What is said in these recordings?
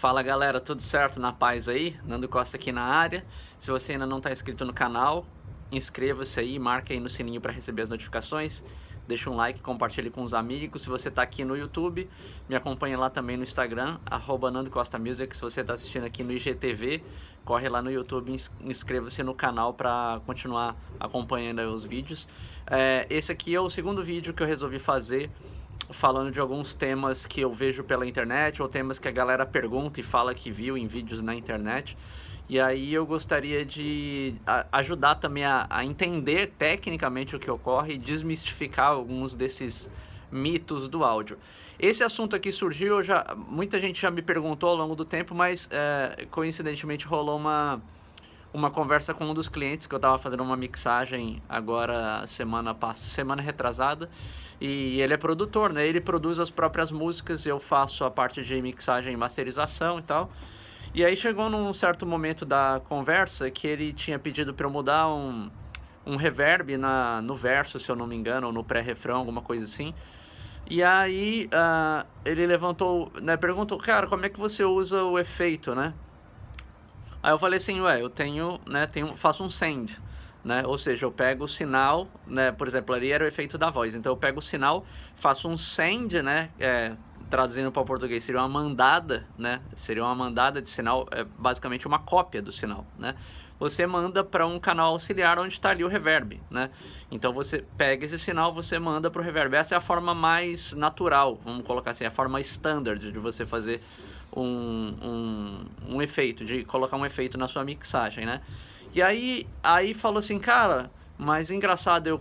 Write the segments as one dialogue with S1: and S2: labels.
S1: Fala galera, tudo certo? Na paz aí? Nando Costa aqui na área. Se você ainda não está inscrito no canal, inscreva-se aí, marque aí no sininho para receber as notificações. Deixa um like, compartilhe com os amigos. Se você está aqui no YouTube, me acompanhe lá também no Instagram, @NandoCostaMusic. Se você está assistindo aqui no IGTV, corre lá no YouTube e inscreva-se no canal para continuar acompanhando aí os vídeos. Esse aqui é o segundo vídeo que eu resolvi fazer falando de alguns temas que eu vejo pela internet ou temas que a galera pergunta e fala que viu em vídeos na internet. E aí eu gostaria de ajudar também a entender tecnicamente o que ocorre e desmistificar alguns desses mitos do áudio. Esse assunto aqui surgiu, muita gente já me perguntou ao longo do tempo, mas coincidentemente rolou uma conversa com um dos clientes que eu estava fazendo uma mixagem agora semana retrasada, e ele é produtor, né? Ele produz as próprias músicas, eu faço a parte de mixagem e masterização e tal. E aí chegou num certo momento da conversa que ele tinha pedido para eu mudar um reverb no verso, se eu não me engano, ou no pré-refrão, alguma coisa assim. E aí ele levantou, né, perguntou, cara, como é que você usa o efeito, né? Aí eu falei assim, eu faço um send, né? Ou seja, eu pego o sinal, né? Por exemplo, ali era o efeito da voz. Então eu pego o sinal, faço um send, né? Traduzindo para o português, seria uma mandada, né? Seria uma mandada de sinal, basicamente uma cópia do sinal, né? Você manda para um canal auxiliar onde está ali o reverb, né? Então você pega esse sinal, você manda para o reverb. Essa é a forma mais natural, vamos colocar assim, a forma standard de você fazer um efeito, de colocar um efeito na sua mixagem, né? E aí falou assim, cara, mas engraçado,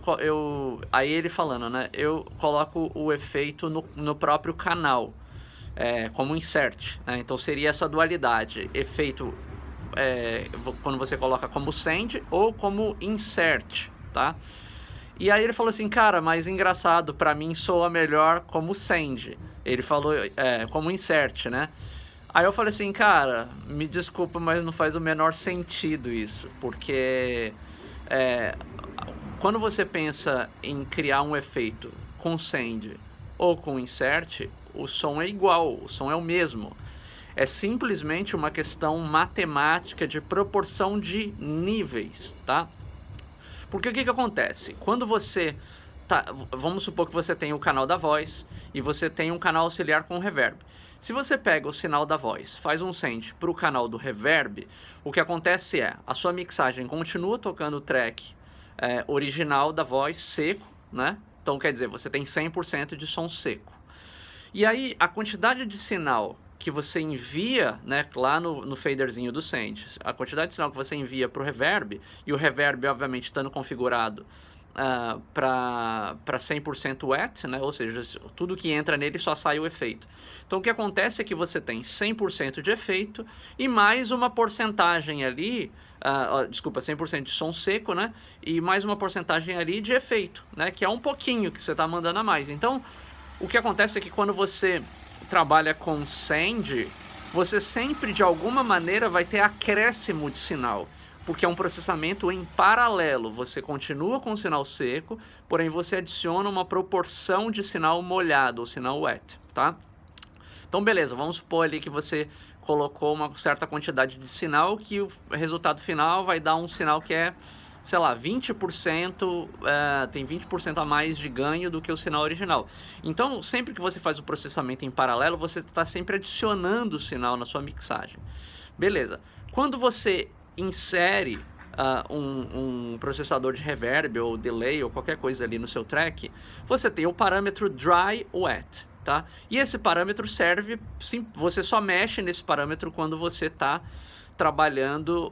S1: aí ele falando, né? Eu coloco o efeito no próprio canal, como insert, né? Então seria essa dualidade, efeito quando você coloca como send ou como insert, tá? E aí ele falou assim, cara, mas engraçado, pra mim soa melhor como send. Ele falou como insert, né? Aí eu falei assim, cara, me desculpa, mas não faz o menor sentido isso, porque quando você pensa em criar um efeito com send ou com insert, o som é igual, o som é o mesmo. É simplesmente uma questão matemática de proporção de níveis, tá? Porque o que acontece? Quando você vamos supor que você tem o canal da voz e você tem um canal auxiliar com reverb. Se você pega o sinal da voz, faz um send para o canal do reverb, o que acontece a sua mixagem continua tocando o track original da voz seco, né? Então quer dizer, você tem 100% de som seco. E aí a quantidade de sinal que você envia, né, lá no faderzinho do send, a quantidade de sinal que você envia para o reverb, e o reverb obviamente estando configurado para 100% wet, né? Ou seja, tudo que entra nele só sai o efeito. Então o que acontece é que você tem 100% de efeito e mais uma porcentagem ali, 100% de som seco, né? E mais uma porcentagem ali de efeito, né? Que é um pouquinho que você está mandando a mais. Então o que acontece é que quando você trabalha com send, você sempre de alguma maneira vai ter acréscimo de sinal, porque é um processamento em paralelo. Você continua com o sinal seco, porém você adiciona uma proporção de sinal molhado, ou sinal wet, tá? Então beleza, vamos supor ali que você colocou uma certa quantidade de sinal, que o resultado final vai dar um sinal que é, sei lá, 20%, tem 20% a mais de ganho do que o sinal original. Então, sempre que você faz o processamento em paralelo, você está sempre adicionando o sinal na sua mixagem. Beleza. Quando você insere um processador de reverb ou delay ou qualquer coisa ali no seu track, você tem o parâmetro dry wet, tá? E esse parâmetro serve, sim, você só mexe nesse parâmetro quando você está trabalhando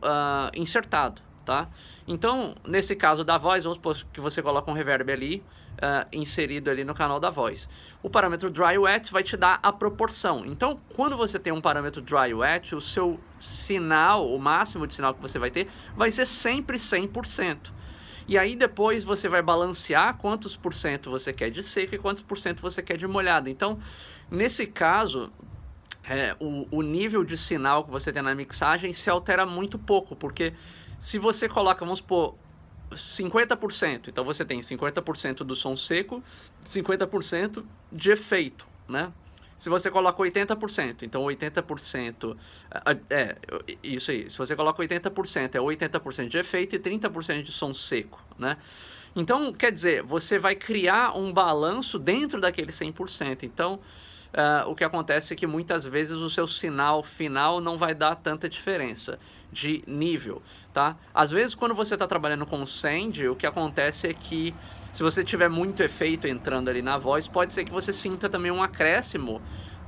S1: insertado, tá? Então, nesse caso da voz, vamos supor que você coloca um reverb ali, inserido ali no canal da voz. O parâmetro dry wet vai te dar a proporção. Então, quando você tem um parâmetro dry wet, o seu sinal, o máximo de sinal que você vai ter, vai ser sempre 100%. E aí depois você vai balancear quantos por cento você quer de seco e quantos por cento você quer de molhado. Então, nesse caso, o nível de sinal que você tem na mixagem se altera muito pouco, porque se você coloca, vamos supor, 50%, então você tem 50% do som seco, 50% de efeito, né? se você coloca 80%, então 80%, isso aí, se você coloca 80%, é 80% de efeito e 30% de som seco, né? Então, quer dizer, você vai criar um balanço dentro daquele 100%. Então, o que acontece é que muitas vezes o seu sinal final não vai dar tanta diferença de nível, tá? Às vezes, quando você está trabalhando com send, o que acontece é que se você tiver muito efeito entrando ali na voz, pode ser que você sinta também um acréscimo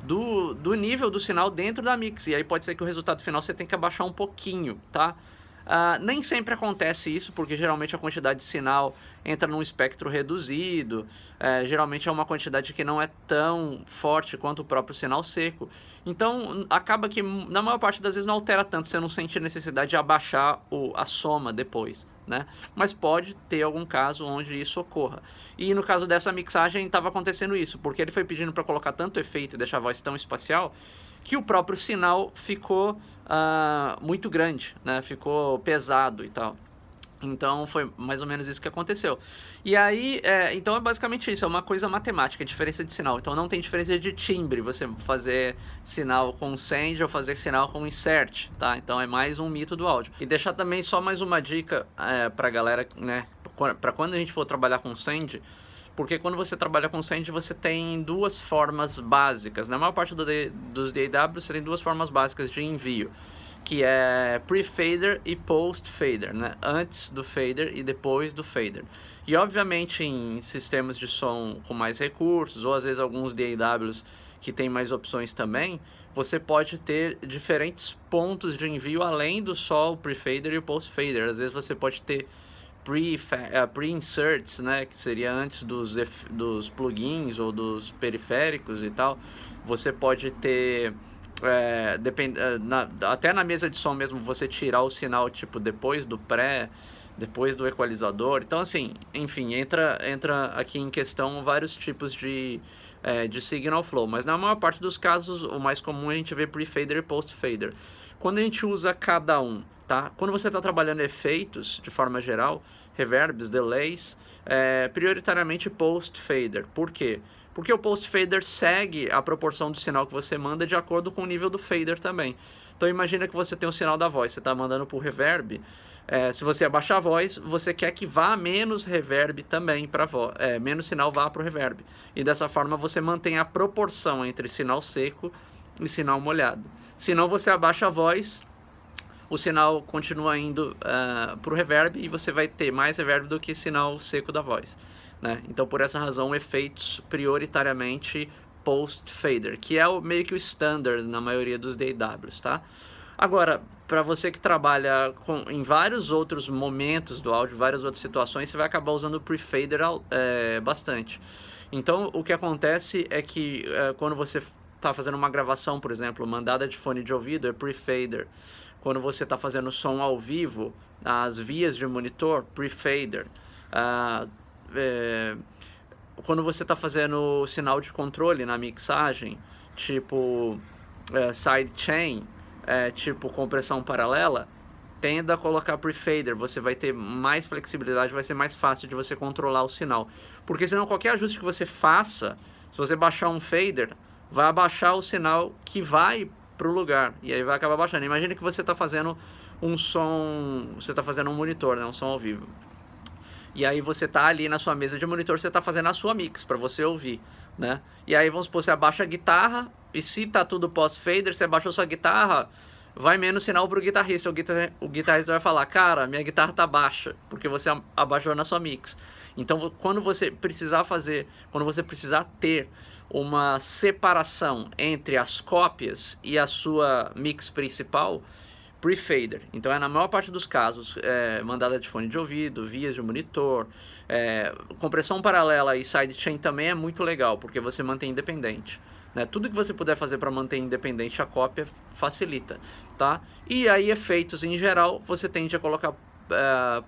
S1: do nível do sinal dentro da mix. E aí pode ser que o resultado final você tenha que abaixar um pouquinho, tá? Nem sempre acontece isso, porque geralmente a quantidade de sinal entra num espectro reduzido, geralmente é uma quantidade que não é tão forte quanto o próprio sinal seco. Então, acaba que, na maior parte das vezes, não altera tanto, você não sente necessidade de abaixar a soma depois, né? Mas pode ter algum caso onde isso ocorra. E no caso dessa mixagem, estava acontecendo isso, porque ele foi pedindo para colocar tanto efeito e deixar a voz tão espacial, que o próprio sinal ficou muito grande, né? Ficou pesado e tal. Então foi mais ou menos isso que aconteceu. E aí, então é basicamente isso, é uma coisa matemática, diferença de sinal. Então não tem diferença de timbre, você fazer sinal com send ou fazer sinal com insert, tá? Então é mais um mito do áudio. E deixar também só mais uma dica pra galera, né? Pra quando a gente for trabalhar com send, porque quando você trabalha com send, você tem duas formas básicas. Na maior parte dos DAW, você tem duas formas básicas de envio, que é pre-fader e post-fader, né? Antes do fader e depois do fader. E obviamente em sistemas de som com mais recursos, ou às vezes alguns DAWs que tem mais opções também, você pode ter diferentes pontos de envio além do só o pre-fader e o post-fader. Às vezes você pode ter pre-inserts, né, que seria antes dos plugins ou dos periféricos e tal. Você pode ter até na mesa de som mesmo, você tirar o sinal tipo depois do depois do equalizador. Então assim, enfim, entra aqui em questão vários tipos de signal flow, mas na maior parte dos casos o mais comum é a gente ver pre-fader e post-fader. Quando a gente usa cada um, tá? Quando você está trabalhando efeitos de forma geral, reverbs, delays, prioritariamente post-fader. Por quê? Porque o post-fader segue a proporção do sinal que você manda de acordo com o nível do fader também. Então imagina que você tem o sinal da voz, você está mandando para o reverb. Se você abaixar a voz, você quer que vá menos reverb também para menos sinal vá para o reverb. E dessa forma você mantém a proporção entre sinal seco e sinal molhado. Se não, você abaixa a voz, o sinal continua indo para o reverb e você vai ter mais reverb do que sinal seco da voz, né? Então, por essa razão, efeitos prioritariamente post-fader, que é meio que o standard na maioria dos DAWs, tá? Agora, para você que trabalha em vários outros momentos do áudio, várias outras situações, você vai acabar usando o pre-fader bastante. Então, o que acontece é que quando você está fazendo uma gravação, por exemplo, mandada de fone de ouvido, é pre-fader. Quando você está fazendo som ao vivo, as vias de monitor, pre-fader. Quando você está fazendo sinal de controle na mixagem, tipo sidechain, tipo compressão paralela, tenda a colocar pre-fader. Você vai ter mais flexibilidade, vai ser mais fácil de você controlar o sinal. Porque senão qualquer ajuste que você faça, se você baixar um fader, vai abaixar o sinal que vai para o lugar, e aí vai acabar baixando. Imagina que você está fazendo um som, você está fazendo um monitor, né, um som ao vivo. E aí você tá ali na sua mesa de monitor, você tá fazendo a sua mix para você ouvir, né? E aí vamos supor, você abaixa a guitarra, e se tá tudo pós-fader, você abaixou sua guitarra, vai menos sinal pro guitarrista. O guitarrista vai falar, cara, minha guitarra tá baixa, porque você abaixou na sua mix. Então, quando você precisar ter uma separação entre as cópias e a sua mix principal, pre-fader. Então, na maior parte dos casos, mandada de fone de ouvido, vias de monitor, compressão paralela e sidechain também é muito legal, porque você mantém independente, né? Tudo que você puder fazer para manter independente a cópia facilita, tá? E aí, efeitos em geral, você tende a colocar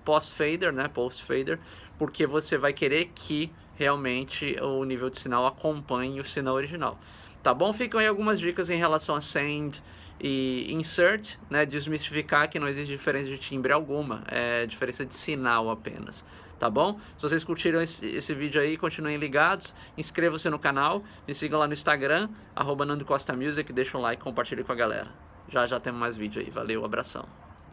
S1: post-fader, né? Post-fader, porque você vai querer que realmente o nível de sinal acompanhe o sinal original. Tá bom? Ficam aí algumas dicas em relação a send e insert, né? Desmistificar que não existe diferença de timbre alguma, é diferença de sinal apenas. tá bom? Se vocês curtiram esse vídeo aí, continuem ligados, inscrevam-se no canal, me sigam lá no Instagram, @NandoCostaMusic, deixa um like, compartilhe com a galera. Já temos mais vídeo aí, valeu, abração.